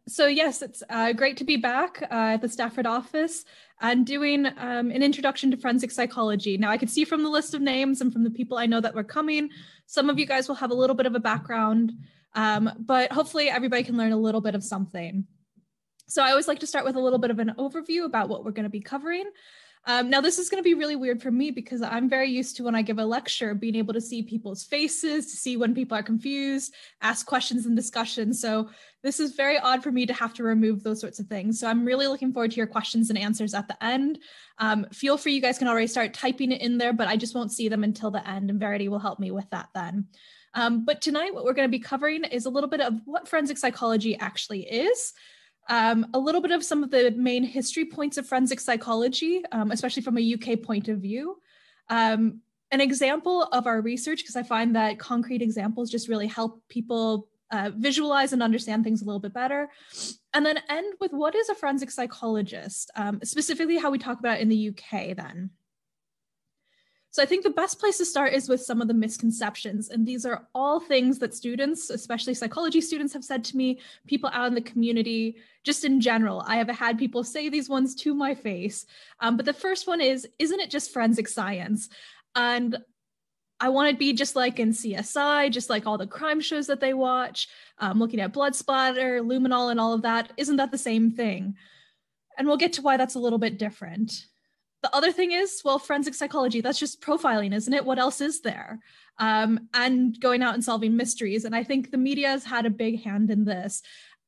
So yes, it's great to be back at the Stafford office and doing an introduction to forensic psychology. Now I can see from the list of names and from the people I know that were coming, some of you guys will have a little bit of a background, but hopefully everybody can learn a little bit of something. So I always like to start with a little bit of an overview about what we're going to be covering. Now, this is going to be really weird for me because I'm very used to when I give a lecture, being able to see people's faces, to see when people are confused, ask questions and discussions. So this is very odd for me to have to remove those sorts of things. So I'm really looking forward to your questions and answers at the end. Feel free, you guys can already start typing it in there, but I just won't see them until the end, and Verity will help me with that then. But tonight, what we're going to be covering is a little bit of what forensic psychology actually is. A little bit of some of the main history points of forensic psychology, especially from a UK point of view. An example of our research, because I find that concrete examples just really help people visualize and understand things a little bit better. And then end with what is a forensic psychologist, specifically how we talk about it in the UK then. So I think the best place to start is with some of the misconceptions. And these are all things that students, especially psychology students, have said to me, people out in the community, just in general. I have had people say these ones to my face. But the first one is, isn't it just forensic science? And I want to be just like in CSI, just like all the crime shows that they watch, looking at blood splatter, luminol, and all of that. Isn't that the same thing? And we'll get to why that's a little bit different. The other thing is, well, forensic psychology, that's just profiling, isn't it? What else is there? And going out and solving mysteries. And I think the media has had a big hand in this.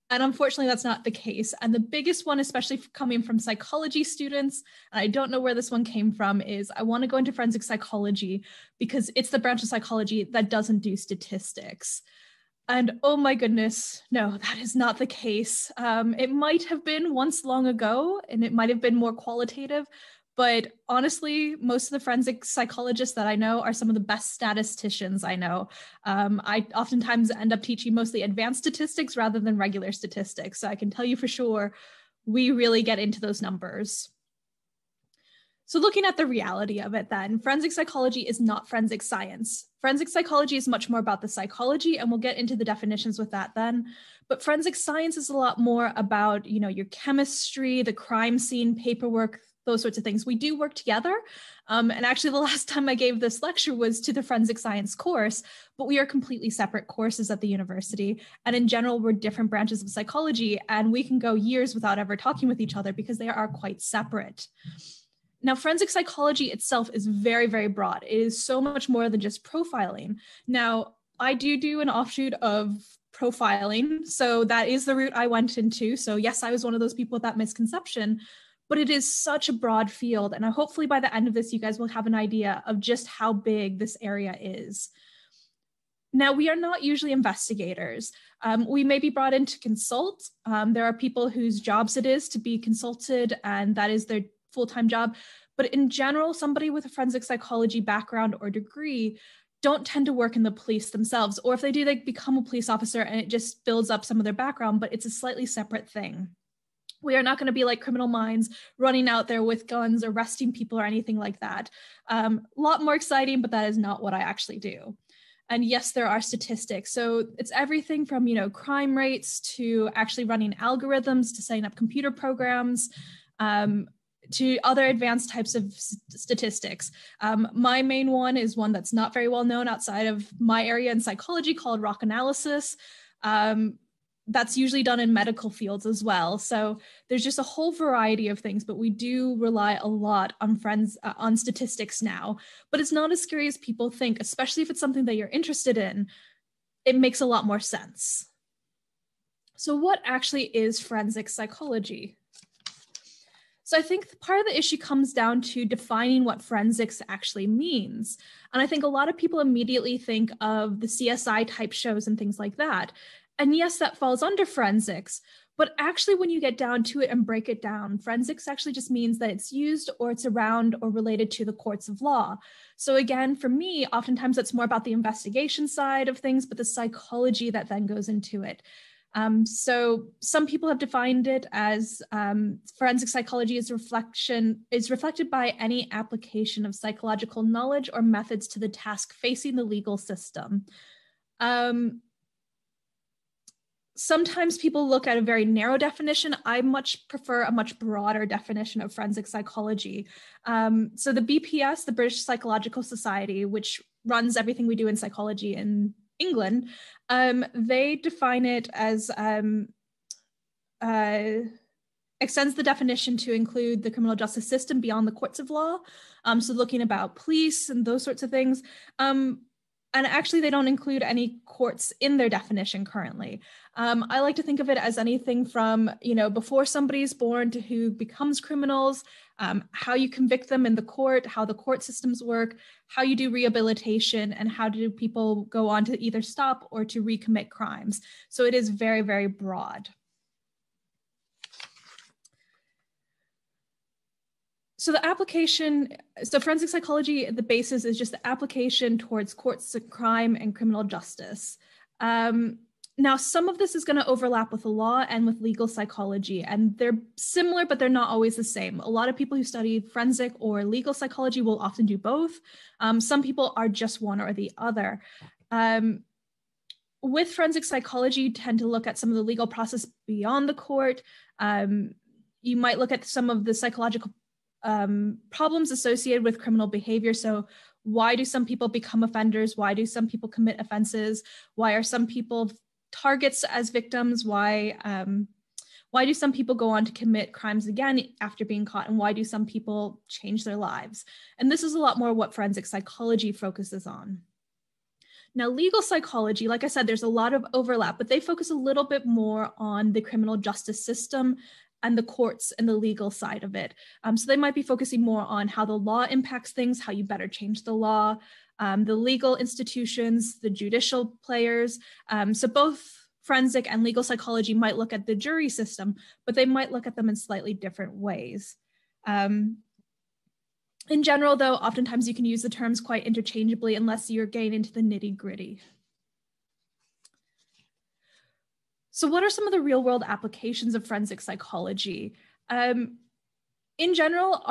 And unfortunately, that's not the case. And the biggest one, especially coming from psychology students, and I don't know where this one came from, is I want to go into forensic psychology because it's the branch of psychology that doesn't do statistics. And oh my goodness, no, that is not the case. It might have been once long ago, and it might have been more qualitative. But honestly, most of the forensic psychologists that I know are some of the best statisticians I know. I oftentimes end up teaching mostly advanced statistics rather than regular statistics. So I can tell you for sure, we really get into those numbers. So looking at the reality of it then, forensic psychology is not forensic science. Forensic psychology is much more about the psychology, and we'll get into the definitions with that then. But forensic science is a lot more about, you know, your chemistry, the crime scene, paperwork, those sorts of things. We do work together. And actually the last time I gave this lecture was to the forensic science course, but we are completely separate courses at the university. And in general, we're different branches of psychology, and we can go years without ever talking with each other because they are quite separate. Now, forensic psychology itself is very, very broad. It is so much more than just profiling. Now, I do an offshoot of profiling. So that is the route I went into. So yes, I was one of those people with that misconception, but it is such a broad field. And hopefully by the end of this, you guys will have an idea of just how big this area is. Now, we are not usually investigators. We may be brought in to consult. There are people whose jobs it is to be consulted, and that is their full-time job. But in general, somebody with a forensic psychology background or degree don't tend to work in the police themselves. Or if they do, they become a police officer and it just builds up some of their background, but it's a slightly separate thing. We are not going to be like Criminal Minds running out there with guns, arresting people or anything like that. A lot more exciting, but that is not what I actually do. And yes, there are statistics. So it's everything from, you know, crime rates to actually running algorithms to setting up computer programs, to other advanced types of statistics. My main one is one that's not very well known outside of my area in psychology called rock analysis. That's usually done in medical fields as well. So there's just a whole variety of things, but we do rely a lot on statistics now. But it's not as scary as people think, especially if it's something that you're interested in. It makes a lot more sense. So what actually is forensic psychology? So I think part of the issue comes down to defining what forensics actually means. And I think a lot of people immediately think of the CSI type shows and things like that. And yes, that falls under forensics, but actually when you get down to it and break it down, forensics actually just means that it's used or it's around or related to the courts of law. So again, for me, oftentimes it's more about the investigation side of things, but the psychology that then goes into it. So some people have defined it as forensic psychology is reflected by any application of psychological knowledge or methods to the task facing the legal system. Sometimes people look at a very narrow definition. I much prefer a much broader definition of forensic psychology. So the BPS, the British Psychological Society, which runs everything we do in psychology in England, they define it as extends the definition to include the criminal justice system beyond the courts of law. So looking about police and those sorts of things. And actually, they don't include any courts in their definition currently. I like to think of it as anything from, before somebody's born to who becomes criminals, how you convict them in the court, how the court systems work, how you do rehabilitation, and how do people go on to either stop or to recommit crimes. So it is very, very broad. So the application, so forensic psychology, the basis is just the application towards courts of crime and criminal justice. Now, some of this is going to overlap with the law and with legal psychology, and they're similar, but they're not always the same. A lot of people who study forensic or legal psychology will often do both. Some people are just one or the other. With forensic psychology, you tend to look at some of the legal process beyond the court. You might look at some of the psychological problems associated with criminal behavior. So why do some people become offenders? Why do some people commit offenses? Why are some people targets as victims? Why do some people go on to commit crimes again after being caught? And why do some people change their lives? And this is a lot more what forensic psychology focuses on. Now, legal psychology, like I said, there's a lot of overlap, but they focus a little bit more on the criminal justice system and the courts and the legal side of it. So they might be focusing more on how the law impacts things, how you better change the law, the legal institutions, the judicial players. So both forensic and legal psychology might look at the jury system, but they might look at them in slightly different ways. In general, though, oftentimes you can use the terms quite interchangeably unless you're getting into the nitty-gritty. So what are some of the real-world applications of forensic psychology? In general,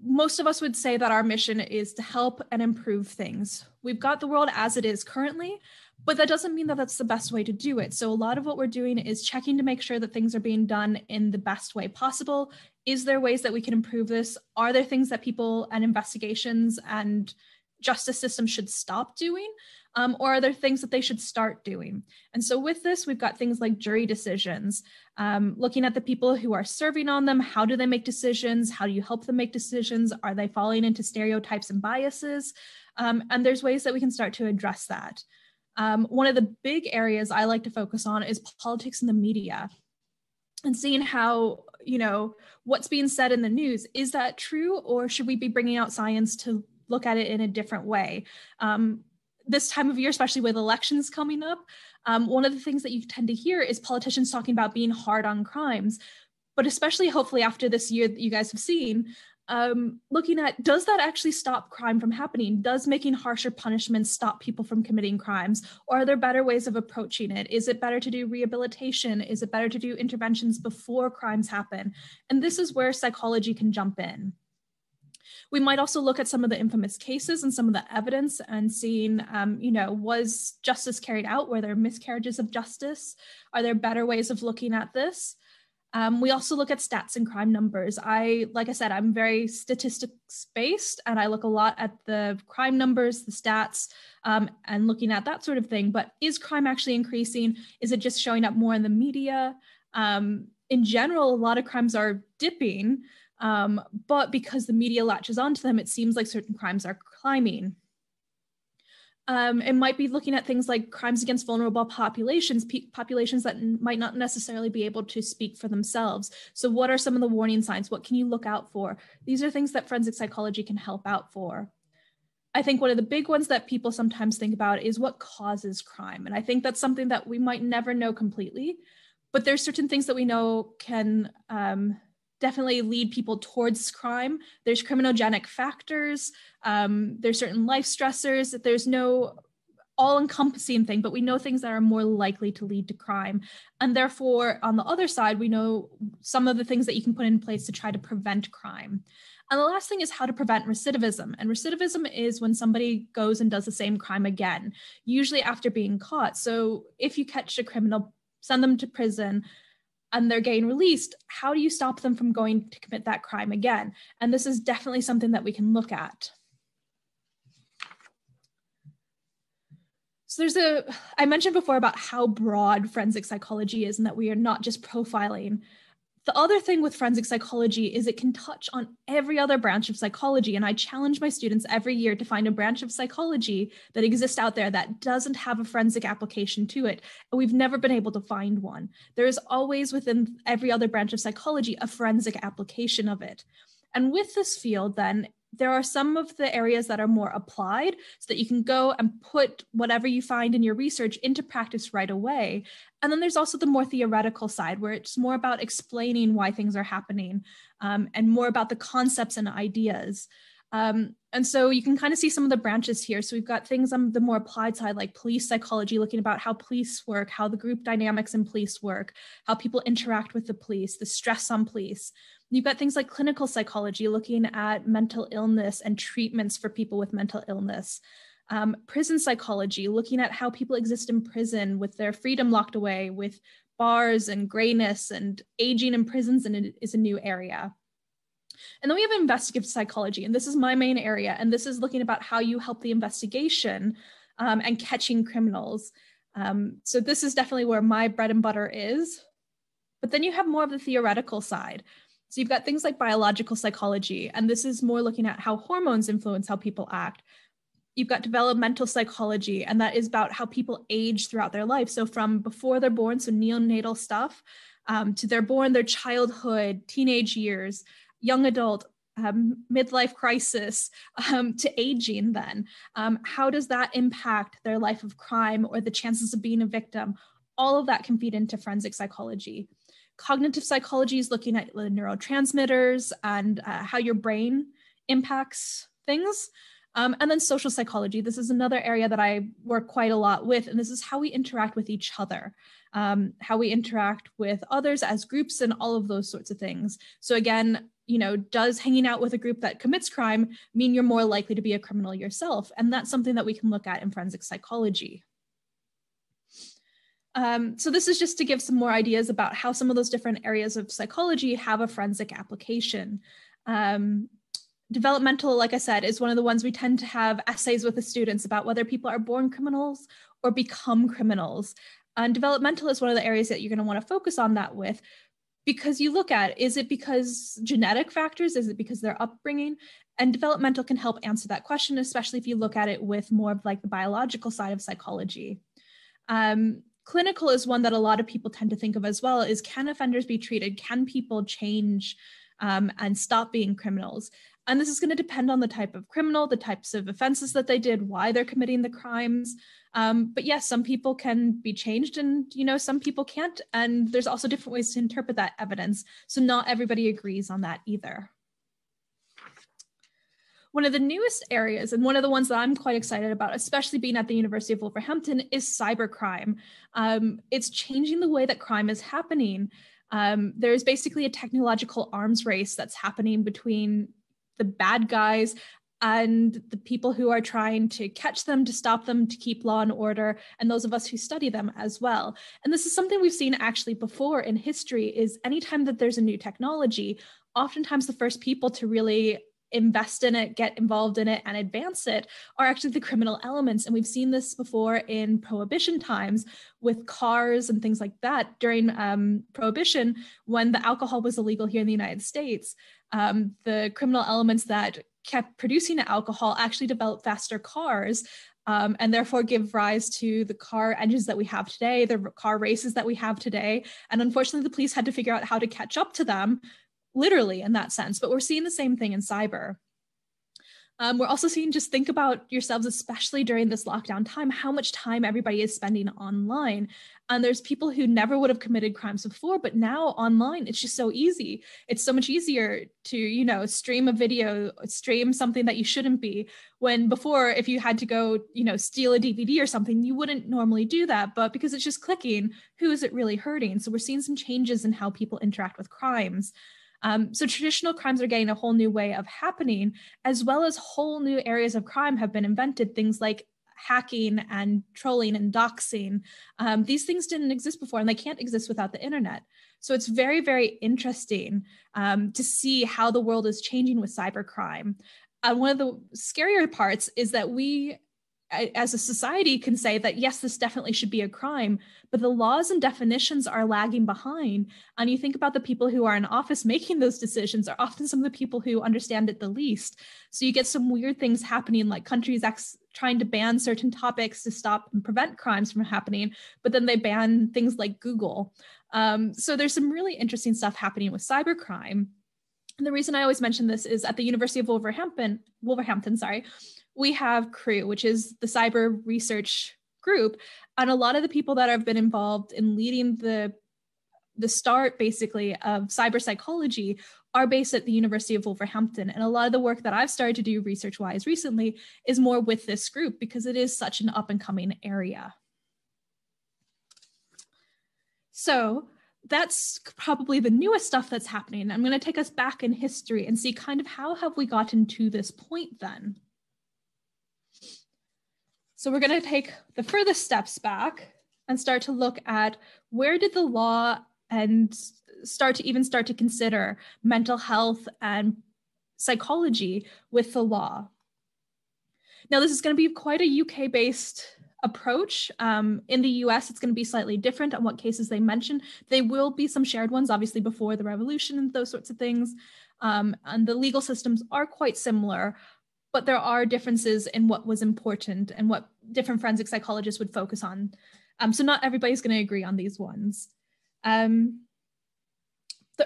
most of us would say that our mission is to help and improve things. We've got the world as it is currently, but that doesn't mean that that's the best way to do it. So a lot of what we're doing is checking to make sure that things are being done in the best way possible. Is there ways that we can improve this? Are there things that people and investigations and justice systems should stop doing? Or are there things that they should start doing? And so with this, we've got things like jury decisions, looking at the people who are serving on them. How do they make decisions? How do you help them make decisions? Are they falling into stereotypes and biases? And there's ways that we can start to address that. One of the big areas I like to focus on is politics in the media and seeing how, what's being said in the news. Is that true? Or should we be bringing out science to look at it in a different way? This time of year, especially with elections coming up, one of the things that you tend to hear is politicians talking about being hard on crimes, but especially hopefully after this year that you guys have seen, looking at, does that actually stop crime from happening? Does making harsher punishments stop people from committing crimes? Or are there better ways of approaching it? Is it better to do rehabilitation? Is it better to do interventions before crimes happen? And this is where psychology can jump in. We might also look at some of the infamous cases and some of the evidence and seeing, was justice carried out? Were there miscarriages of justice? Are there better ways of looking at this? We also look at stats and crime numbers. Like I said, I'm very statistics based, and I look a lot at the crime numbers, the stats, and looking at that sort of thing. But is crime actually increasing? Is it just showing up more in the media? In general, a lot of crimes are dipping. But because the media latches onto them, it seems like certain crimes are climbing. It might be looking at things like crimes against vulnerable populations, populations that might not necessarily be able to speak for themselves. So what are some of the warning signs? What can you look out for? These are things that forensic psychology can help out for. I think one of the big ones that people sometimes think about is what causes crime. And I think that's something that we might never know completely, but there's certain things that we know can definitely lead people towards crime. There's criminogenic factors. There's certain life stressors. There's no all-encompassing thing, but we know things that are more likely to lead to crime. And therefore, on the other side, we know some of the things that you can put in place to try to prevent crime. And the last thing is how to prevent recidivism. And recidivism is when somebody goes and does the same crime again, usually after being caught. So if you catch a criminal, send them to prison, and they're getting released, how do you stop them from going to commit that crime again? And this is definitely something that we can look at. So I mentioned before about how broad forensic psychology is and that we are not just profiling. The other thing with forensic psychology is it can touch on every other branch of psychology. And I challenge my students every year to find a branch of psychology that exists out there that doesn't have a forensic application to it. And we've never been able to find one. There is always within every other branch of psychology a forensic application of it. And with this field, then, there are some of the areas that are more applied so that you can go and put whatever you find in your research into practice right away. And then there's also the more theoretical side where it's more about explaining why things are happening and more about the concepts and ideas. And so you can kind of see some of the branches here. So we've got things on the more applied side, like police psychology, looking about how police work, how the group dynamics in police work, how people interact with the police, the stress on police. You've got things like clinical psychology, looking at mental illness and treatments for people with mental illness. Prison psychology, looking at how people exist in prison with their freedom locked away, with bars and grayness, and aging in prisons, and it is a new area. And then we have investigative psychology, and this is my main area, and this is looking about how you help the investigation and catching criminals. So this is definitely where my bread and butter is. But then you have more of the theoretical side. So you've got things like biological psychology, and this is more looking at how hormones influence how people act. You've got developmental psychology, and that is about how people age throughout their life. So from before they're born, so neonatal stuff, to they're born, their childhood, teenage years, young adult, midlife crisis, to aging then. How does that impact their life of crime or the chances of being a victim? All of that can feed into forensic psychology. Cognitive psychology is looking at the neurotransmitters and how your brain impacts things. And then social psychology. This is another area that I work quite a lot with, and this is how we interact with each other, how we interact with others as groups and all of those sorts of things. So again, you know, does hanging out with a group that commits crime mean you're more likely to be a criminal yourself? And that's something that we can look at in forensic psychology. So this is just to give some more ideas about how some of those different areas of psychology have a forensic application. Developmental, like I said, is one of the ones we tend to have essays with the students about whether people are born criminals or become criminals. And developmental is one of the areas that you're going to want to focus on that with, because you look at, is it because genetic factors? Is it because their upbringing? And developmental can help answer that question, especially if you look at it with more of like the biological side of psychology. Clinical is one that a lot of people tend to think of as well, is can offenders be treated? Can people change and stop being criminals? And this is going to depend on the type of criminal, the types of offenses that they did, why they're committing the crimes. But yes, some people can be changed and, you know, some people can't. And there's also different ways to interpret that evidence. So not everybody agrees on that either. One of the newest areas, and one of the ones that I'm quite excited about, especially being at the University of Wolverhampton, is cybercrime. It's changing the way that crime is happening. There's basically a technological arms race that's happening between the bad guys and the people who are trying to catch them, to stop them, to keep law and order, and those of us who study them as well. And this is something we've seen actually before in history, is anytime that there's a new technology, oftentimes the first people to really invest in it, get involved in it, and advance it are actually the criminal elements. And we've seen this before in Prohibition times with cars and things like that. During Prohibition, when the alcohol was illegal here in the United States, the criminal elements that kept producing alcohol actually developed faster cars, and therefore give rise to the car engines that we have today, the car races that we have today. And unfortunately, the police had to figure out how to catch up to them, literally in that sense. But we're seeing the same thing in cyber. We're also seeing, just think about yourselves, especially during this lockdown time, how much time everybody is spending online. And there's people who never would have committed crimes before, but now online, it's just so easy. It's so much easier to, you know, stream a video, stream something that you shouldn't be, when before, if you had to go, you know, steal a DVD or something, you wouldn't normally do that. But because it's just clicking, who is it really hurting? So we're seeing some changes in how people interact with crimes. So traditional crimes are getting a whole new way of happening, as well as whole new areas of crime have been invented, things like hacking and trolling and doxing. These things didn't exist before, and they can't exist without the internet. So it's very, very interesting to see how the world is changing with cybercrime. One of the scarier parts is that we, as a society, can say that, yes, this definitely should be a crime, but the laws and definitions are lagging behind. And you think about the people who are in office making those decisions are often some of the people who understand it the least. So you get some weird things happening, like countries trying to ban certain topics to stop and prevent crimes from happening, but then they ban things like Google. So there's some really interesting stuff happening with cybercrime. And the reason I always mention this is at the University of Wolverhampton, we have CREW, which is the cyber research group. And a lot of the people that have been involved in leading the start, basically, of cyber psychology are based at the University of Wolverhampton. And a lot of the work that I've started to do research-wise recently is more with this group because it is such an up-and-coming area. So that's probably the newest stuff that's happening. I'm going to take us back in history and see kind of how have we gotten to this point then. So we're going to take the furthest steps back and start to look at where did the law and start to consider mental health and psychology with the law. Now, this is going to be quite a UK-based approach. In the US, it's going to be slightly different on what cases they mention. There will be some shared ones, obviously, before the revolution and those sorts of things. And the legal systems are quite similar, but there are differences in what was important and what different forensic psychologists would focus on. So not everybody's going to agree on these ones. The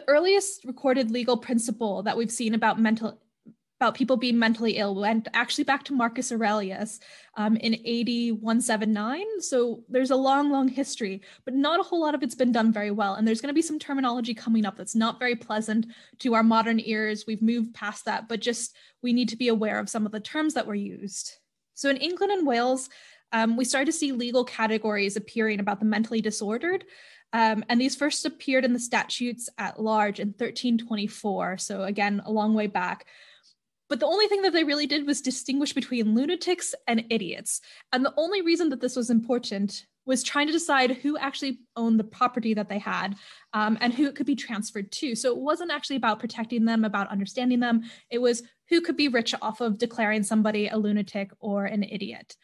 earliest recorded legal principle that we've seen about people being mentally ill went actually back to Marcus Aurelius in AD 179. So there's a long, long history, but not a whole lot of it's been done very well. And there's going to be some terminology coming up that's not very pleasant to our modern ears. We've moved past that, but just we need to be aware of some of the terms that were used. So in England and Wales, we started to see legal categories appearing about the mentally disordered. And these first appeared in the statutes at large in 1324. So again, a long way back. But the only thing that they really did was distinguish between lunatics and idiots. And the only reason that this was important was trying to decide who actually owned the property that they had and who it could be transferred to. So it wasn't actually about protecting them, about understanding them. It was who could be rich off of declaring somebody a lunatic or an idiot.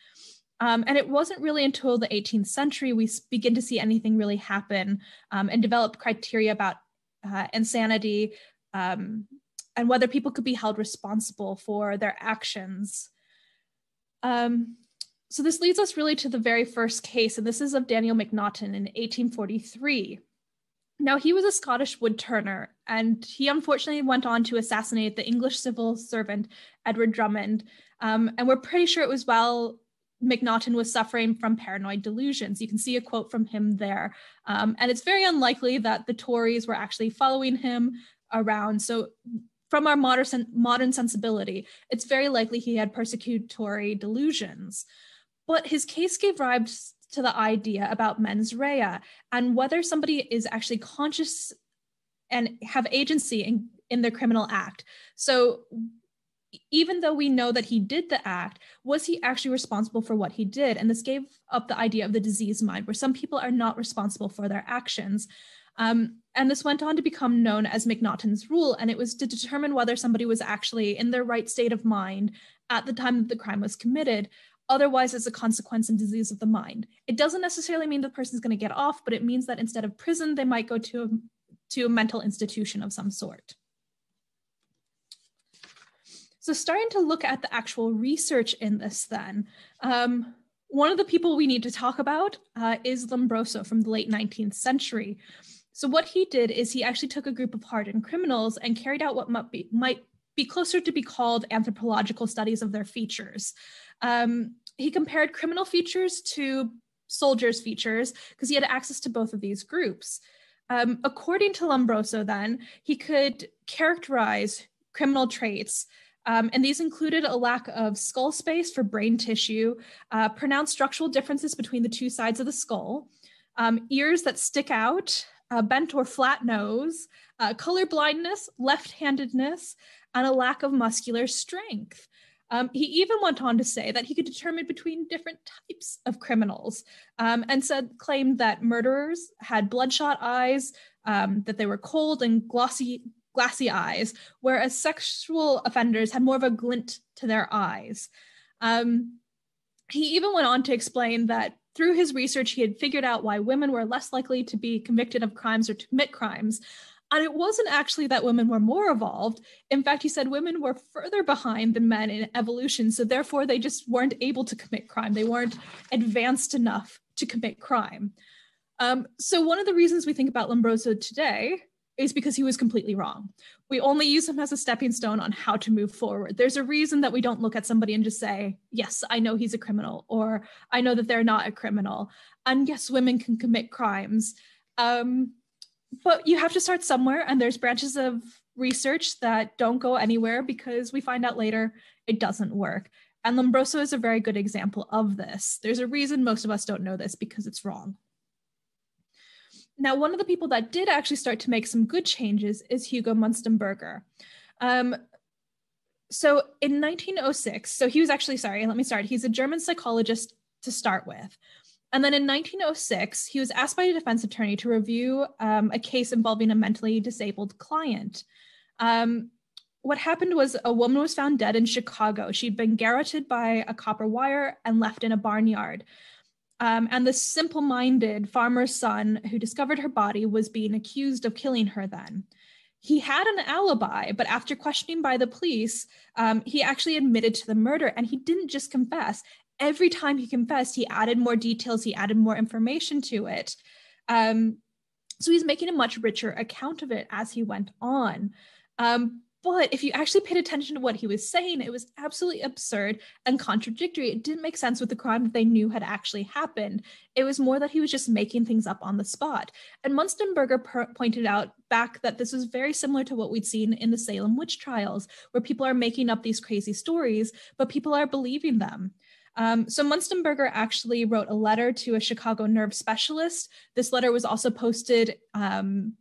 And it wasn't really until the 18th century we begin to see anything really happen and develop criteria about insanity, and whether people could be held responsible for their actions. So this leads us really to the very first case, and this is of Daniel Macnaghten in 1843. Now, he was a Scottish woodturner, and he unfortunately went on to assassinate the English civil servant, Edward Drummond. And we're pretty sure it was while Macnaghten was suffering from paranoid delusions. You can see a quote from him there. And it's very unlikely that the Tories were actually following him around. So from our modern sensibility, it's very likely he had persecutory delusions. But his case gave rise to the idea about mens rea and whether somebody is actually conscious and have agency in their criminal act. So even though we know that he did the act, was he actually responsible for what he did? And this gave up the idea of the diseased mind, where some people are not responsible for their actions. And this went on to become known as Macnaghten's rule, and it was to determine whether somebody was actually in their right state of mind at the time that the crime was committed. Otherwise, it's a consequence and disease of the mind. It doesn't necessarily mean the person's going to get off, but it means that instead of prison, they might go to a mental institution of some sort. So starting to look at the actual research in this then, one of the people we need to talk about is Lombroso from the late 19th century. So what he did is he actually took a group of hardened criminals and carried out what might be closer to be called anthropological studies of their features. He compared criminal features to soldiers' features because he had access to both of these groups. According to Lombroso then, he could characterize criminal traits, and these included a lack of skull space for brain tissue, pronounced structural differences between the two sides of the skull, ears that stick out, a bent or flat nose, color blindness, left-handedness, and a lack of muscular strength. He even went on to say that he could determine between different types of criminals, and claimed that murderers had bloodshot eyes, that they were cold and glassy eyes, whereas sexual offenders had more of a glint to their eyes. He even went on to explain that through his research, he had figured out why women were less likely to be convicted of crimes or to commit crimes. And it wasn't actually that women were more evolved. In fact, he said women were further behind than men in evolution, so therefore they just weren't able to commit crime. They weren't advanced enough to commit crime. So one of the reasons we think about Lombroso today is because he was completely wrong. We only use him as a stepping stone on how to move forward. There's a reason that we don't look at somebody and just say, yes, I know he's a criminal, or I know that they're not a criminal. And yes, women can commit crimes. But you have to start somewhere, and there's branches of research that don't go anywhere because we find out later it doesn't work. And Lombroso is a very good example of this. There's a reason most of us don't know this, because it's wrong. Now, one of the people that did actually start to make some good changes is Hugo Munstenberger. So in 1906, so he was actually, he's a German psychologist to start with. And then in 1906, he was asked by a defense attorney to review a case involving a mentally disabled client. What happened was a woman was found dead in Chicago. She'd been garroted by a copper wire and left in a barnyard. And the simple-minded farmer's son who discovered her body was being accused of killing her then. He had an alibi, but after questioning by the police, he actually admitted to the murder, and he didn't just confess. Every time he confessed, he added more details, he added more information to it. So he's making a much richer account of it as he went on. But if you actually paid attention to what he was saying, it was absolutely absurd and contradictory. It didn't make sense with the crime that they knew had actually happened. It was more that he was just making things up on the spot. And Munstenberger pointed out back that this was very similar to what we'd seen in the Salem witch trials, where people are making up these crazy stories, but people are believing them. So Munstenberger actually wrote a letter to a Chicago nerve specialist. This letter was also posted in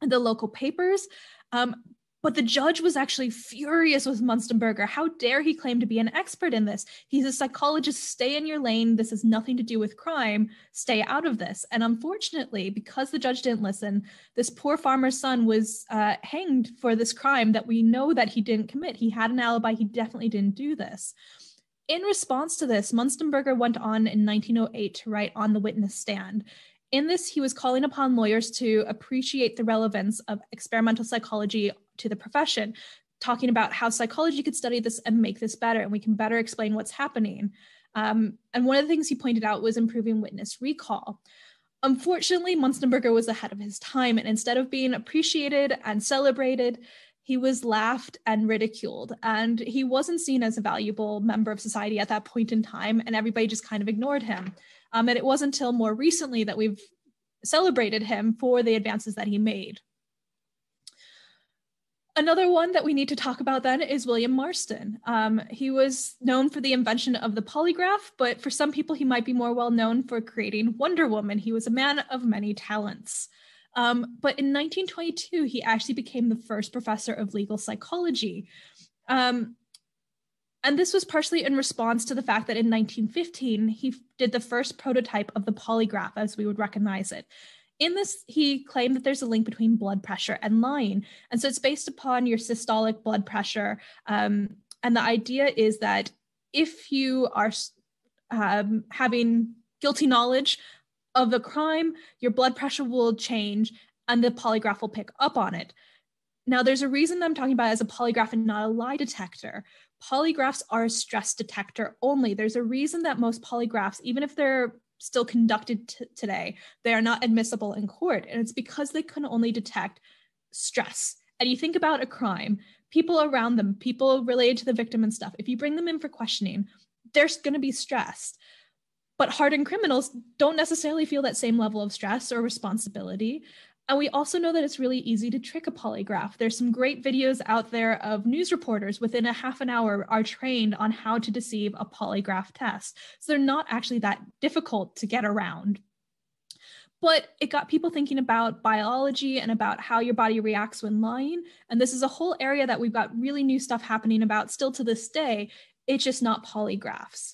the local papers. But the judge was actually furious with Munstenberger. How dare he claim to be an expert in this? He's a psychologist. Stay in your lane. This has nothing to do with crime. Stay out of this. And unfortunately, because the judge didn't listen, this poor farmer's son was hanged for this crime that we know that he didn't commit. He had an alibi. He definitely didn't do this. In response to this, Munstenberger went on in 1908 to write On the Witness Stand. In this, he was calling upon lawyers to appreciate the relevance of experimental psychology to the profession, talking about how psychology could study this and make this better, and we can better explain what's happening. And one of the things he pointed out was improving witness recall. Unfortunately, Munstenberger was ahead of his time, and instead of being appreciated and celebrated, he was laughed and ridiculed, and he wasn't seen as a valuable member of society at that point in time, and everybody just kind of ignored him. And it wasn't until more recently that we've celebrated him for the advances that he made. Another one that we need to talk about then is William Marston. He was known for the invention of the polygraph, but for some people he might be more well known for creating Wonder Woman. He was a man of many talents. But in 1922, he actually became the first professor of legal psychology. And this was partially in response to the fact that in 1915, he did the first prototype of the polygraph as we would recognize it. In this, he claimed that there's a link between blood pressure and lying. And so it's based upon your systolic blood pressure. And the idea is that if you are having guilty knowledge of a crime, your blood pressure will change and the polygraph will pick up on it. Now, there's a reason I'm talking about it as a polygraph and not a lie detector. Polygraphs are a stress detector only. There's a reason that most polygraphs, even if they're still conducted today, they are not admissible in court. And it's because they can only detect stress. And you think about a crime, people around them, people related to the victim and stuff, if you bring them in for questioning, they're going to be stressed. But hardened criminals don't necessarily feel that same level of stress or responsibility. And we also know that it's really easy to trick a polygraph. There's some great videos out there of news reporters within a half an hour are trained on how to deceive a polygraph test. So they're not actually that difficult to get around. But it got people thinking about biology and about how your body reacts when lying. And this is a whole area that we've got really new stuff happening about still to this day. It's just not polygraphs.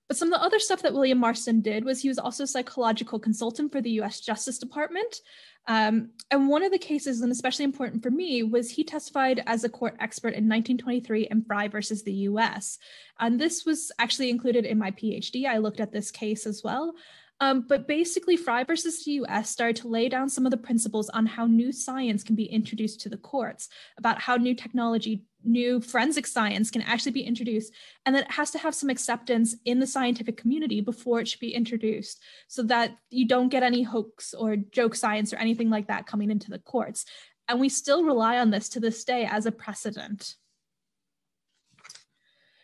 But some of the other stuff that William Marston did was he was also a psychological consultant for the US Justice Department. And one of the cases, and especially important for me, was he testified as a court expert in 1923 in Fry versus the US. And this was actually included in my PhD. I looked at this case as well. But basically, Fry versus the US started to lay down some of the principles on how new science can be introduced to the courts, about how new technology, new forensic science can actually be introduced, and that it has to have some acceptance in the scientific community before it should be introduced, so that you don't get any hoax or joke science or anything like that coming into the courts. And we still rely on this to this day as a precedent.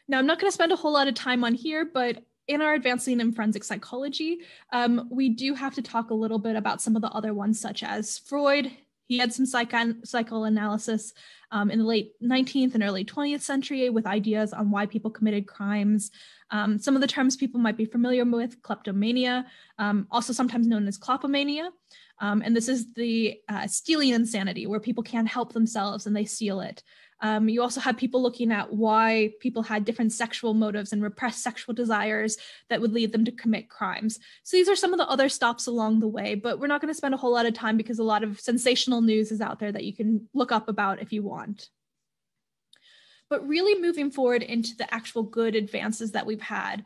Now, I'm not going to spend a whole lot of time on here, but in our Advancing in Forensic Psychology, we do have to talk a little bit about some of the other ones, such as Freud. He had some psychoanalysis in the late 19th and early 20th century with ideas on why people committed crimes. Some of the terms people might be familiar with: kleptomania, also sometimes known as kleptomania. And this is the stealing insanity, where people can't help themselves and they steal it. You also have people looking at why people had different sexual motives and repressed sexual desires that would lead them to commit crimes. So these are some of the other stops along the way, but we're not going to spend a whole lot of time because a lot of sensational news is out there that you can look up about if you want. But really moving forward into the actual good advances that we've had,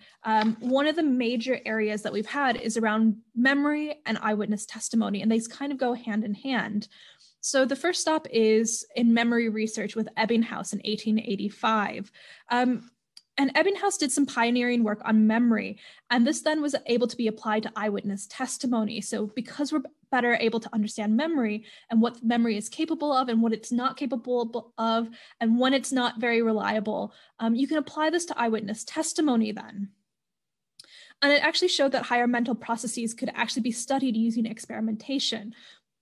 one of the major areas that we've had is around memory and eyewitness testimony, and they kind of go hand in hand. So the first stop is in memory research with Ebbinghaus in 1885. And Ebbinghaus did some pioneering work on memory, and this then was able to be applied to eyewitness testimony. So because we're better able to understand memory and what memory is capable of and what it's not capable of, and when it's not very reliable, you can apply this to eyewitness testimony then. And it actually showed that higher mental processes could actually be studied using experimentation.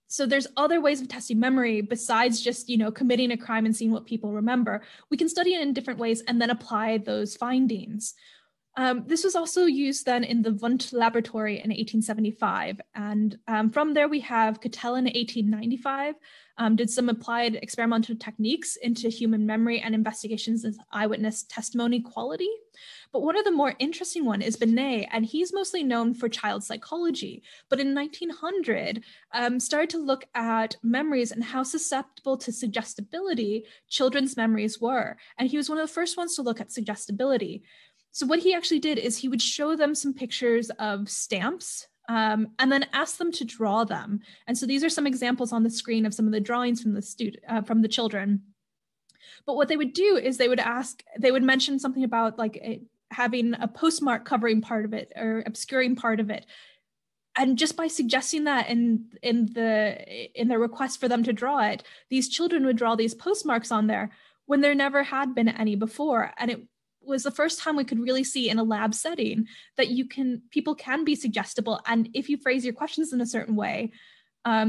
So there's other ways of testing memory besides just, committing a crime and seeing what people remember. We can study it in different ways and then apply those findings. This was also used then in the Wundt laboratory in 1875. And from there we have Cattell in 1895, did some applied experimental techniques into human memory and investigations of eyewitness testimony quality. But one of the more interesting one is Binet, and he's mostly known for child psychology. But in 1900, started to look at memories and how susceptible to suggestibility children's memories were. And he was one of the first ones to look at suggestibility. So what he actually did is he would show them some pictures of stamps and then ask them to draw them. And so these are some examples on the screen of some of the drawings from the children. But what they would do is they would mention something about having a postmark covering part of it or obscuring part of it. And just by suggesting that in their request for them to draw it, these children would draw these postmarks on there when there never had been any before. And it was the first time we could really see in a lab setting that people can be suggestible. And if you phrase your questions in a certain way,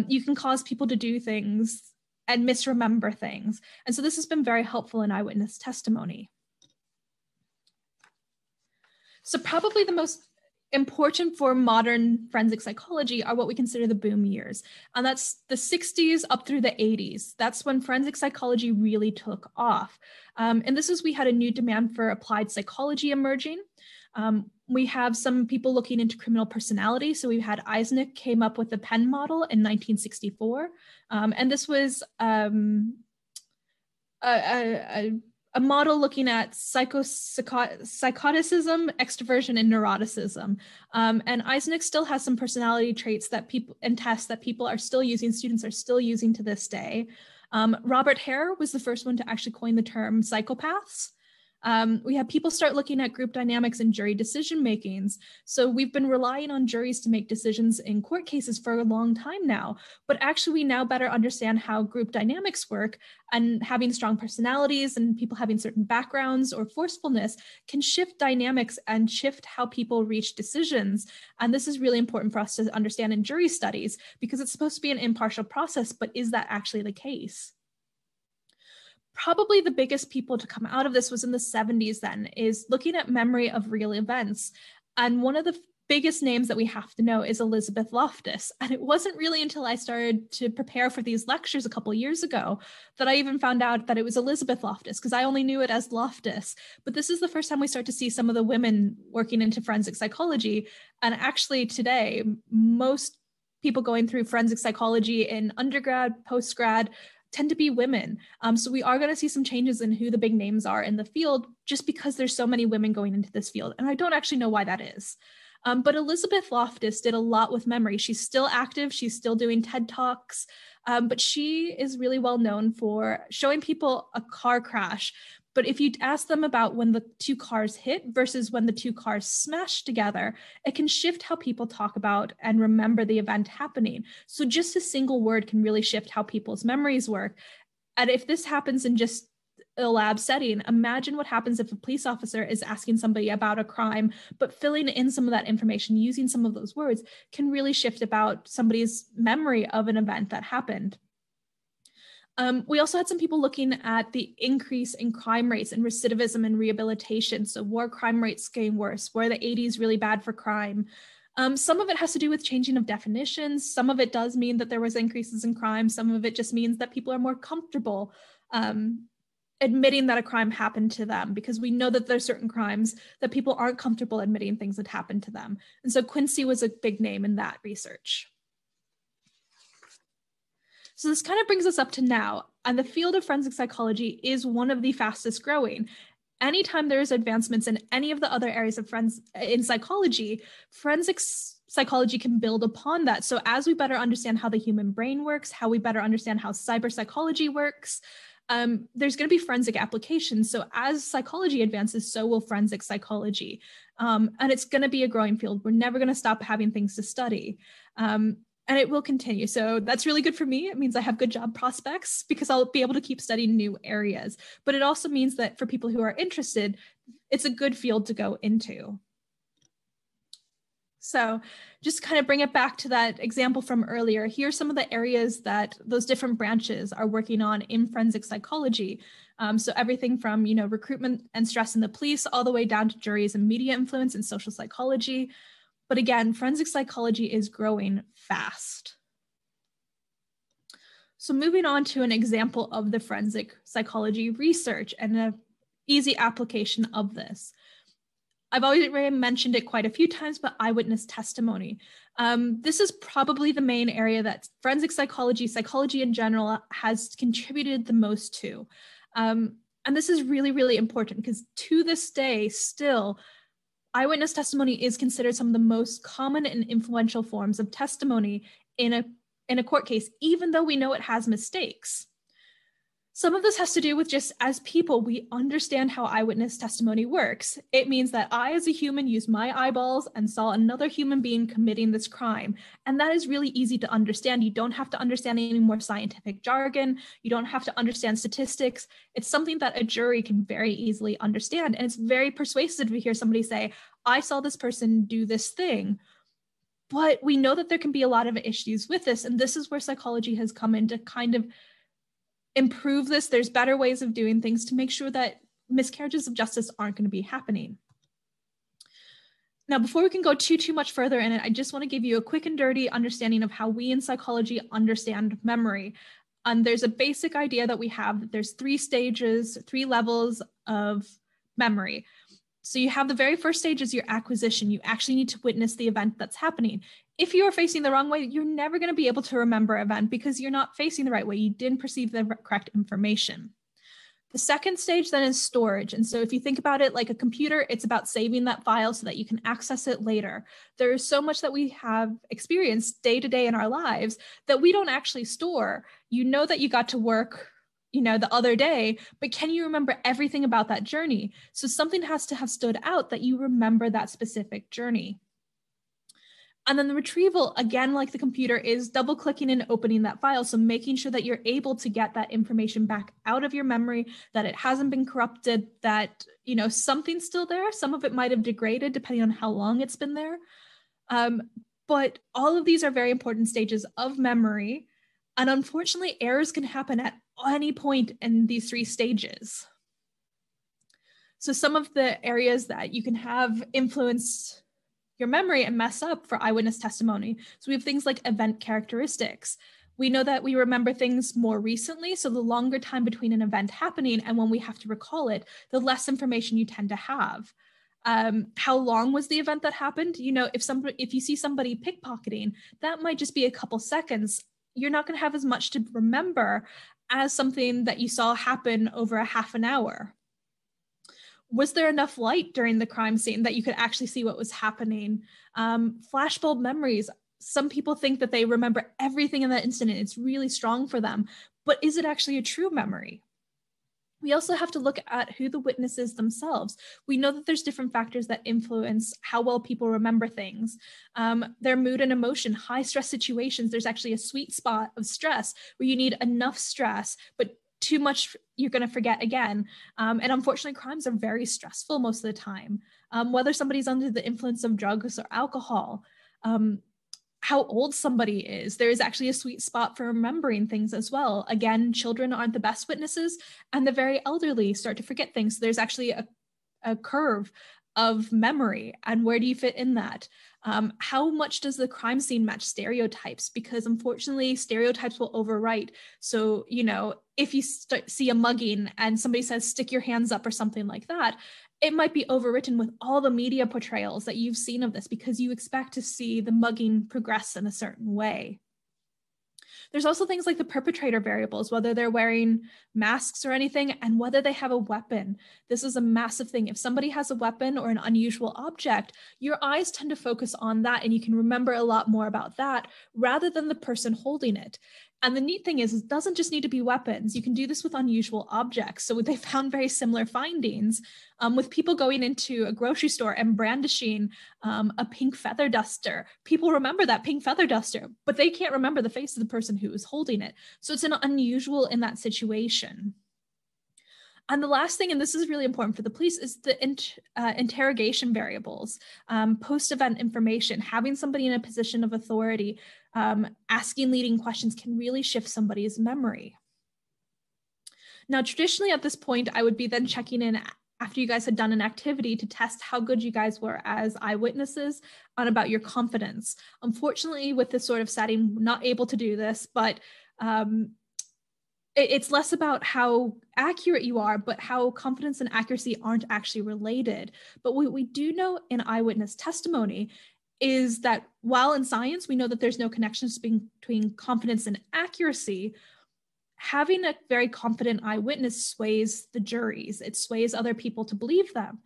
you can cause people to do things and misremember things. And so this has been very helpful in eyewitness testimony. So probably the most important for modern forensic psychology are what we consider the boom years. And that's the 60s up through the 80s. That's when forensic psychology really took off. And this is, we had a new demand for applied psychology emerging. We have some people looking into criminal personality. So we had Eysenck came up with the Penn model in 1964. And this was a model looking at psychoticism, extroversion, and neuroticism. And Eysenck still has some personality traits that tests that people are still using, students are still using to this day. Robert Hare was the first one to actually coin the term psychopaths. We have people start looking at group dynamics and jury decision makings. So we've been relying on juries to make decisions in court cases for a long time now, but actually we now better understand how group dynamics work, and having strong personalities and people having certain backgrounds or forcefulness can shift dynamics and shift how people reach decisions. And this is really important for us to understand in jury studies because it's supposed to be an impartial process, but is that actually the case? Probably the biggest people to come out of this was in the 70s then, is looking at memory of real events. And one of the biggest names that we have to know is Elizabeth Loftus. And it wasn't really until I started to prepare for these lectures a couple of years ago that I even found out that it was Elizabeth Loftus, because I only knew it as Loftus. But this is the first time we start to see some of the women working into forensic psychology. And actually today, most people going through forensic psychology in undergrad, postgrad, tend to be women. So we are going to see some changes in who the big names are in the field, just because there's so many women going into this field. And I don't actually know why that is. But Elizabeth Loftus did a lot with memory. She's still active. She's still doing TED Talks. But she is really well known for showing people a car crash. But if you ask them about when the two cars hit versus when the two cars smashed together, it can shift how people talk about and remember the event happening. So just a single word can really shift how people's memories work. And if this happens in just a lab setting, imagine what happens if a police officer is asking somebody about a crime, but filling in some of that information, using some of those words, can really shift about somebody's memory of an event that happened. We also had some people looking at the increase in crime rates and recidivism and rehabilitation. So war crime rates getting worse. Were the 80s really bad for crime? Some of it has to do with changing of definitions. Some of it does mean that there was increases in crime. Some of it just means that people are more comfortable admitting that a crime happened to them, because we know that there's certain crimes that people aren't comfortable admitting things that happened to them. And so Quincy was a big name in that research. So this kind of brings us up to now, and the field of forensic psychology is one of the fastest growing. Anytime there's advancements in any of the other areas of psychology, forensic psychology can build upon that. So as we better understand how the human brain works, how we better understand how cyber psychology works, there's going to be forensic applications. So as psychology advances, so will forensic psychology. And it's going to be a growing field. We're never going to stop having things to study. And it will continue. So that's really good for me. It means I have good job prospects because I'll be able to keep studying new areas. But it also means that for people who are interested, it's a good field to go into. So just kind of bring it back to that example from earlier. Here are some of the areas that those different branches are working on in forensic psychology. So everything from, recruitment and stress in the police, all the way down to juries and media influence and social psychology. But again, forensic psychology is growing fast. So moving on to an example of the forensic psychology research and an easy application of this. I've already mentioned it quite a few times, but eyewitness testimony. This is probably the main area that forensic psychology in general, has contributed the most to. And this is really, really important because to this day, still, eyewitness testimony is considered some of the most common and influential forms of testimony in a court case, even though we know it has mistakes. Some of this has to do with just as people, we understand how eyewitness testimony works. It means that I, as a human, used my eyeballs and saw another human being committing this crime. And that is really easy to understand. You don't have to understand any more scientific jargon. You don't have to understand statistics. It's something that a jury can very easily understand. And it's very persuasive to hear somebody say, I saw this person do this thing. But we know that there can be a lot of issues with this. And this is where psychology has come in to kind of improve this. There's better ways of doing things to make sure that miscarriages of justice aren't going to be happening. Now, before we can go too much further in it, I just want to give you a quick and dirty understanding of how we in psychology understand memory. And there's a basic idea that we have that there's 3 stages, 3 levels of memory. So you have the very first stage is your acquisition. You actually need to witness the event that's happening. If you are facing the wrong way, you're never going to be able to remember an event because you're not facing the right way. You didn't perceive the correct information. The second stage then is storage. And so if you think about it like a computer, it's about saving that file so that you can access it later. There is so much that we have experienced day to day in our lives that we don't actually store. You know that you got to work the other day, but can you remember everything about that journey? So something has to have stood out that you remember that specific journey. And then the retrieval, again, like the computer, is double clicking and opening that file. So making sure that you're able to get that information back out of your memory, that it hasn't been corrupted, that, something's still there. Some of it might have degraded depending on how long it's been there. But all of these are very important stages of memory. And unfortunately, errors can happen at any point in these 3 stages. So some of the areas that you can have influence your memory and mess up for eyewitness testimony. So we have things like event characteristics. We know that we remember things more recently. So the longer time between an event happening and when we have to recall it, the less information you tend to have. How long was the event that happened? You know, if you see somebody pickpocketing, that might just be a couple seconds. You're not going to have as much to remember as something that you saw happen over a half an hour. Was there enough light during the crime scene that you could actually see what was happening? Flashbulb memories. Some people think that they remember everything in that incident. It's really strong for them, but is it actually a true memory? We also have to look at who the witness is themselves. We know that there's different factors that influence how well people remember things. Their mood and emotion, high stress situations, there's actually a sweet spot of stress where you need enough stress, but too much, you're going to forget again. And unfortunately, crimes are very stressful most of the time. Whether somebody's under the influence of drugs or alcohol, how old somebody is. There is actually a sweet spot for remembering things as well. Again, children aren't the best witnesses, and the very elderly start to forget things. So there's actually a curve of memory, and where do you fit in that? How much does the crime scene match stereotypes? Because unfortunately, stereotypes will overwrite. So, you know, if you see a mugging and somebody says, stick your hands up or something like that, it might be overwritten with all the media portrayals that you've seen of this because you expect to see the mugging progress in a certain way. There's also things like the perpetrator variables, whether they're wearing masks or anything, and whether they have a weapon. This is a massive thing. If somebody has a weapon or an unusual object, your eyes tend to focus on that, and you can remember a lot more about that rather than the person holding it. And the neat thing is, it doesn't just need to be weapons. You can do this with unusual objects. So they found very similar findings with people going into a grocery store and brandishing a pink feather duster. People remember that pink feather duster, but they can't remember the face of the person who was holding it. So it's an unusual in that situation. And the last thing, and this is really important for the police, is the interrogation variables, post-event information. Having somebody in a position of authority, asking leading questions can really shift somebody's memory. Now, traditionally at this point, I would be then checking in after you guys had done an activity to test how good you guys were as eyewitnesses on about your confidence. Unfortunately, with this sort of setting, not able to do this, but it's less about how accurate you are, but how confidence and accuracy aren't actually related. But what we do know in eyewitness testimony is that while in science, we know that there's no connections between confidence and accuracy, having a very confident eyewitness sways the juries. It sways other people to believe them.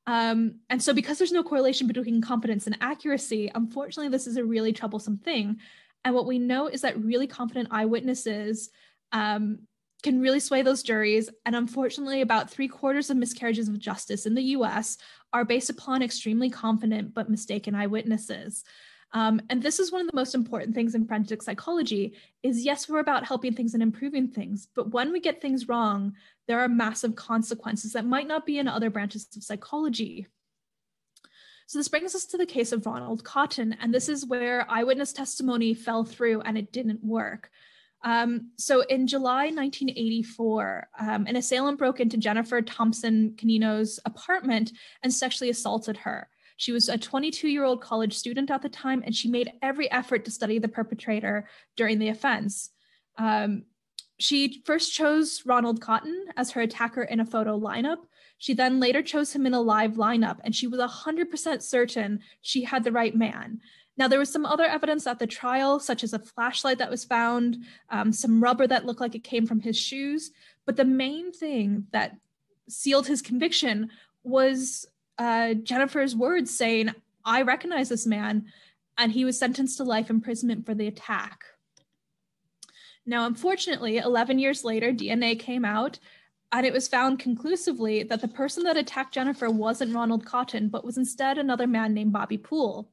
And so because there's no correlation between confidence and accuracy, unfortunately, this is a really troublesome thing. And what we know is that really confident eyewitnesses can really sway those juries. And unfortunately, about 3/4 of miscarriages of justice in the US are based upon extremely confident but mistaken eyewitnesses. And this is one of the most important things in forensic psychology is, yes, we're about helping things and improving things, but when we get things wrong, there are massive consequences that might not be in other branches of psychology. So this brings us to the case of Ronald Cotton, and this is where eyewitness testimony fell through and it didn't work. So in July 1984, an assailant broke into Jennifer Thompson Canino's apartment and sexually assaulted her. She was a 22-year-old college student at the time, and she made every effort to study the perpetrator during the offense. She first chose Ronald Cotton as her attacker in a photo lineup. She then later chose him in a live lineup, and she was 100% certain she had the right man. Now, there was some other evidence at the trial, such as a flashlight that was found, some rubber that looked like it came from his shoes. But the main thing that sealed his conviction was Jennifer's words saying, "I recognize this man," and he was sentenced to life imprisonment for the attack. Now, unfortunately, 11 years later, DNA came out, and it was found conclusively that the person that attacked Jennifer wasn't Ronald Cotton, but was instead another man named Bobby Poole.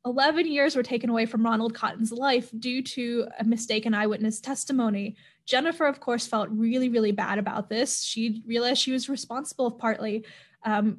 11 years were taken away from Ronald Cotton's life due to a mistaken eyewitness testimony. Jennifer, of course, felt really, really bad about this. She realized she was responsible partly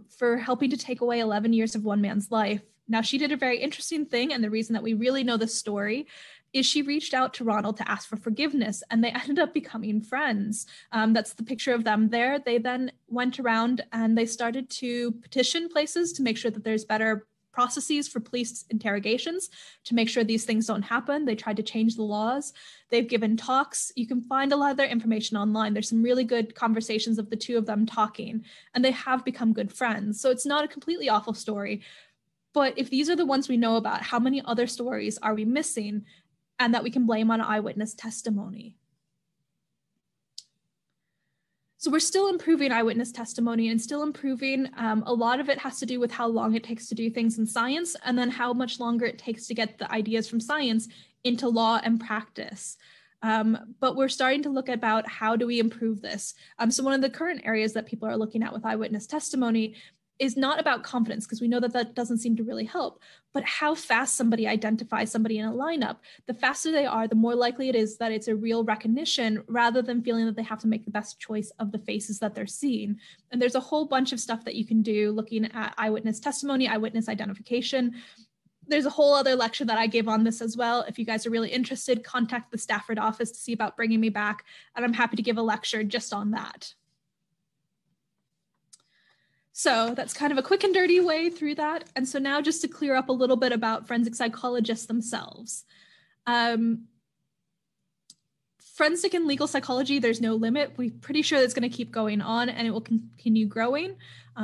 for helping to take away 11 years of one man's life. Now, she did a very interesting thing, and the reason that we really know this story is she reached out to Ronald to ask for forgiveness, and they ended up becoming friends. That's the picture of them there. They then went around and they started to petition places to make sure that there's better processes for police interrogations to make sure these things don't happen. They tried to change the laws. They've given talks. You can find a lot of their information online. There's some really good conversations of the two of them talking, and they have become good friends. So it's not a completely awful story. But if these are the ones we know about, how many other stories are we missing and that we can blame on eyewitness testimony? So we're still improving eyewitness testimony and still improving. A lot of it has to do with how long it takes to do things in science, and then how much longer it takes to get the ideas from science into law and practice. But we're starting to look about how do we improve this. So one of the current areas that people are looking at with eyewitness testimony is not about confidence, because we know that that doesn't seem to really help, but how fast somebody identifies somebody in a lineup. The faster they are, the more likely it is that it's a real recognition, rather than feeling that they have to make the best choice of the faces that they're seeing. And there's a whole bunch of stuff that you can do looking at eyewitness testimony, eyewitness identification. There's a whole other lecture that I gave on this as well. If you guys are really interested, contact the Stafford office to see about bringing me back, and I'm happy to give a lecture just on that. So that's kind of a quick and dirty way through that. And so now just to clear up a little bit about forensic psychologists themselves. Forensic and legal psychology, there's no limit. We're pretty sure that's going to keep going on, and it will continue growing.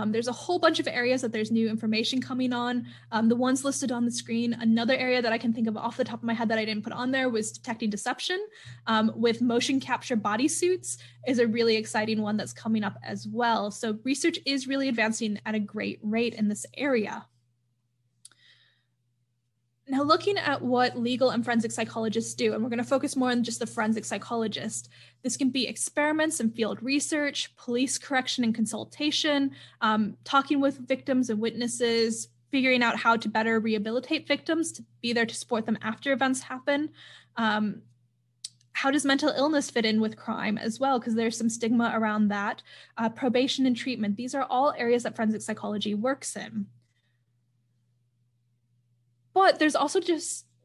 There's a whole bunch of areas that there's new information coming on. The ones listed on the screen, another area that I can think of off the top of my head that I didn't put on there was detecting deception with motion capture bodysuits is a really exciting one that's coming up as well. So research is really advancing at a great rate in this area. Now, looking at what legal and forensic psychologists do, and we're going to focus more on just the forensic psychologist. This can be experiments and field research, police correction and consultation, talking with victims and witnesses, figuring out how to better rehabilitate victims, to be there to support them after events happen. How does mental illness fit in with crime as well? Because there's some stigma around that. Probation and treatment. These are all areas that forensic psychology works in. But there's also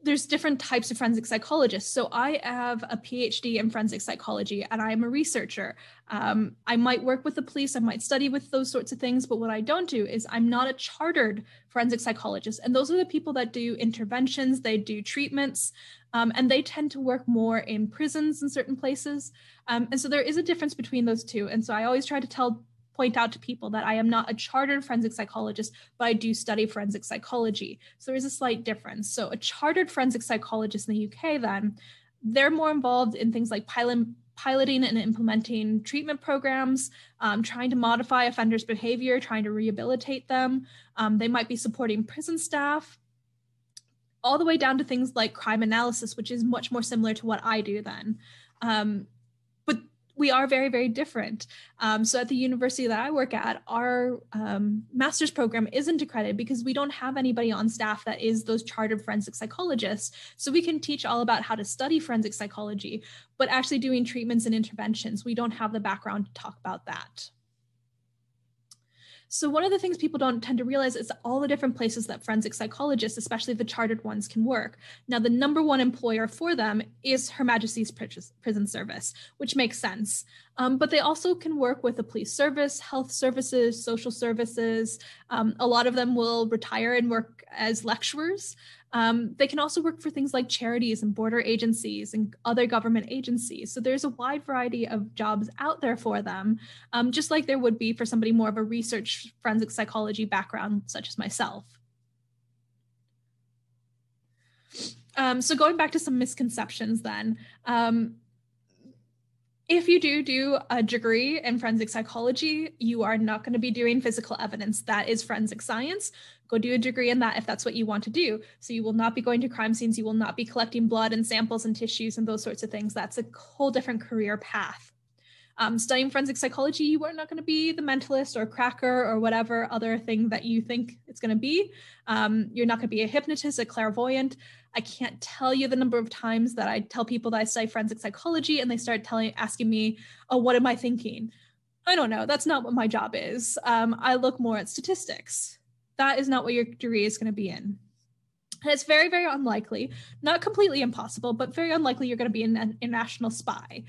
there's different types of forensic psychologists. So I have a PhD in forensic psychology, and I am a researcher. I might work with the police, I might study with those sorts of things, but what I don't do is I'm not a chartered forensic psychologist. And those are the people that do interventions, they do treatments, and they tend to work more in prisons in certain places. And so there is a difference between those two. And so I always try to point out to people that I am not a chartered forensic psychologist, but I do study forensic psychology. So there is a slight difference. So a chartered forensic psychologist in the UK, then, they're more involved in things like piloting and implementing treatment programs, trying to modify offenders' behavior, trying to rehabilitate them. They might be supporting prison staff, all the way down to things like crime analysis, which is much more similar to what I do then. But we are very, very different. So at the university that I work at, our master's program isn't accredited because we don't have anybody on staff that is those chartered forensic psychologists. So we can teach all about how to study forensic psychology, but actually doing treatments and interventions, we don't have the background to talk about that. So one of the things people don't tend to realize is all the different places that forensic psychologists, especially the chartered ones, can work. Now, the number one employer for them is Her Majesty's Prison Service, which makes sense. But they also can work with the police service, health services, social services. A lot of them will retire and work as lecturers. They can also work for things like charities and border agencies and other government agencies. So there's a wide variety of jobs out there for them, just like there would be for somebody more of a research forensic psychology background, such as myself. So going back to some misconceptions then, if you do a degree in forensic psychology, you are not going to be doing physical evidence. That is forensic science. Go do a degree in that if that's what you want to do. So you will not be going to crime scenes. You will not be collecting blood and samples and tissues and those sorts of things. That's a whole different career path. Studying forensic psychology, you are not going to be the mentalist or cracker or whatever other thing that you think it's going to be. You're not going to be a hypnotist, a clairvoyant. I can't tell you the number of times that I tell people that I study forensic psychology and they start asking me, oh, what am I thinking? I don't know. That's not what my job is. I look more at statistics. That is not what your degree is going to be in. And it's very, very unlikely, not completely impossible, but very unlikely you're going to be an international spy.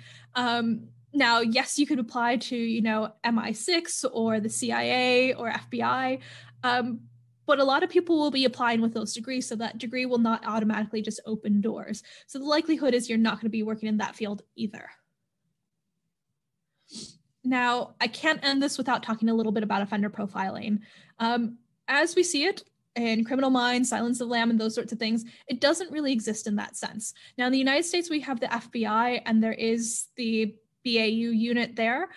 Now, yes, you could apply to, MI6 or the CIA or FBI, but a lot of people will be applying with those degrees, so that degree will not automatically just open doors. So the likelihood is you're not going to be working in that field either. Now, I can't end this without talking a little bit about offender profiling. As we see it in Criminal Minds, Silence of the Lamb, and those sorts of things, it doesn't really exist in that sense. Now, in the United States, we have the FBI, and there is the BAU unit there.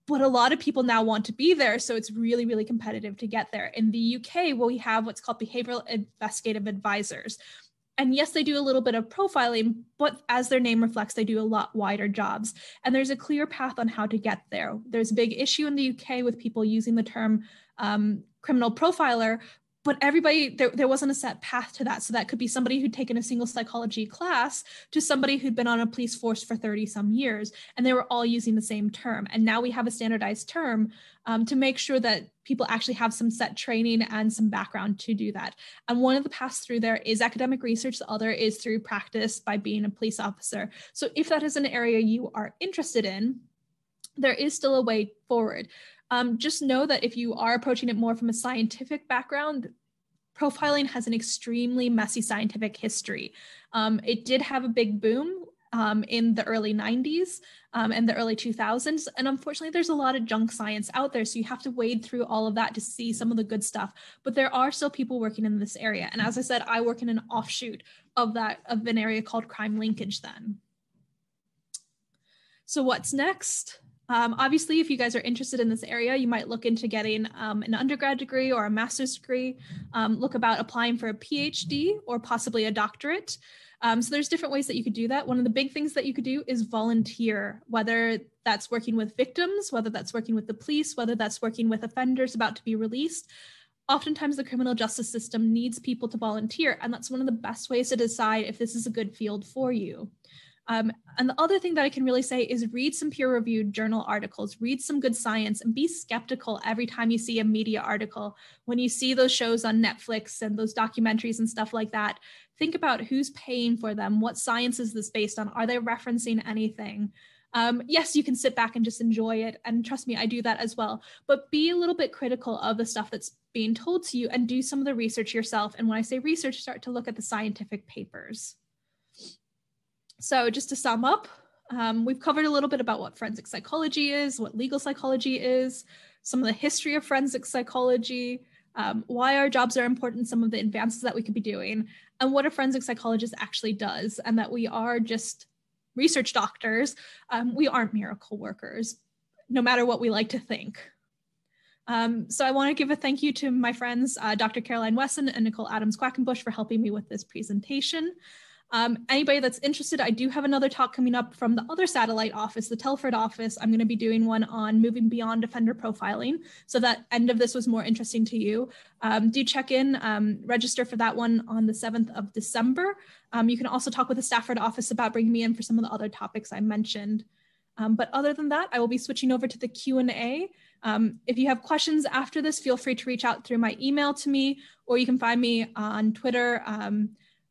But a lot of people now want to be there, so it's really, really competitive to get there. In the UK, well, we have what's called behavioral investigative advisors. And yes, they do a little bit of profiling, but as their name reflects, they do a lot wider jobs. And there's a clear path on how to get there. There's a big issue in the UK with people using the term criminal profiler, but everybody, there wasn't a set path to that. So that could be somebody who'd taken a single psychology class to somebody who'd been on a police force for 30 some years, and they were all using the same term. And now we have a standardized term to make sure that people actually have some set training and some background to do that. And one of the paths through there is academic research. The other is through practice by being a police officer. So if that is an area you are interested in, there is still a way forward. Just know that if you are approaching it more from a scientific background, profiling has an extremely messy scientific history. It did have a big boom in the early 90s and the early 2000s. And unfortunately, there's a lot of junk science out there. So you have to wade through all of that to see some of the good stuff. But there are still people working in this area. And as I said, I work in an offshoot of an area called crime linkage then. So what's next? Obviously, if you guys are interested in this area, you might look into getting an undergrad degree or a master's degree, look about applying for a PhD or possibly a doctorate. So there's different ways that you could do that. One of the big things that you could do is volunteer, whether that's working with victims, whether that's working with the police, whether that's working with offenders about to be released. Oftentimes the criminal justice system needs people to volunteer, and that's one of the best ways to decide if this is a good field for you. And the other thing that I can really say is read some peer-reviewed journal articles, read some good science, and be skeptical every time you see a media article. When you see those shows on Netflix and those documentaries and stuff like that, think about who's paying for them, what science is this based on, are they referencing anything? Yes, you can sit back and just enjoy it, and trust me, I do that as well, but be a little bit critical of the stuff that's being told to you and do some of the research yourself. And when I say research, start to look at the scientific papers. So just to sum up, we've covered a little bit about what forensic psychology is, what legal psychology is, some of the history of forensic psychology, why our jobs are important, some of the advances that we could be doing, and what a forensic psychologist actually does, and that we are just research doctors. We aren't miracle workers, no matter what we like to think. So I want to give a thank you to my friends, Dr. Caroline Wesson and Nicole Adams-Quackenbush, for helping me with this presentation. Anybody that's interested, I do have another talk coming up from the other satellite office, the Telford office. I'm going to be doing one on moving beyond offender profiling. So that end of this was more interesting to you. Do check in, register for that one on the 7th of December. You can also talk with the Stafford office about bringing me in for some of the other topics I mentioned. But other than that, I will be switching over to the Q&A. If you have questions after this, feel free to reach out through my email to me, or you can find me on Twitter.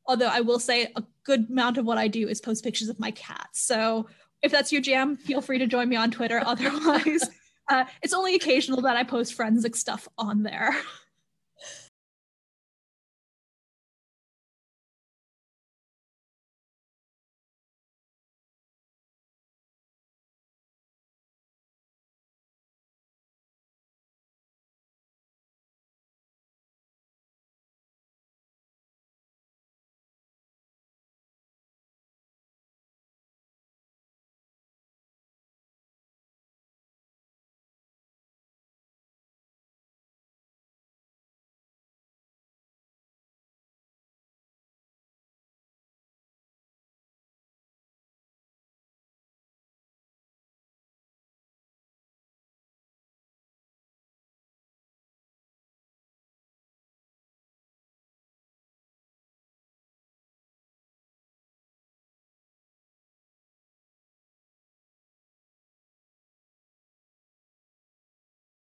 Although I will say a good amount of what I do is post pictures of my cats. So if that's your jam, feel free to join me on Twitter. Otherwise, it's only occasional that I post forensic stuff on there.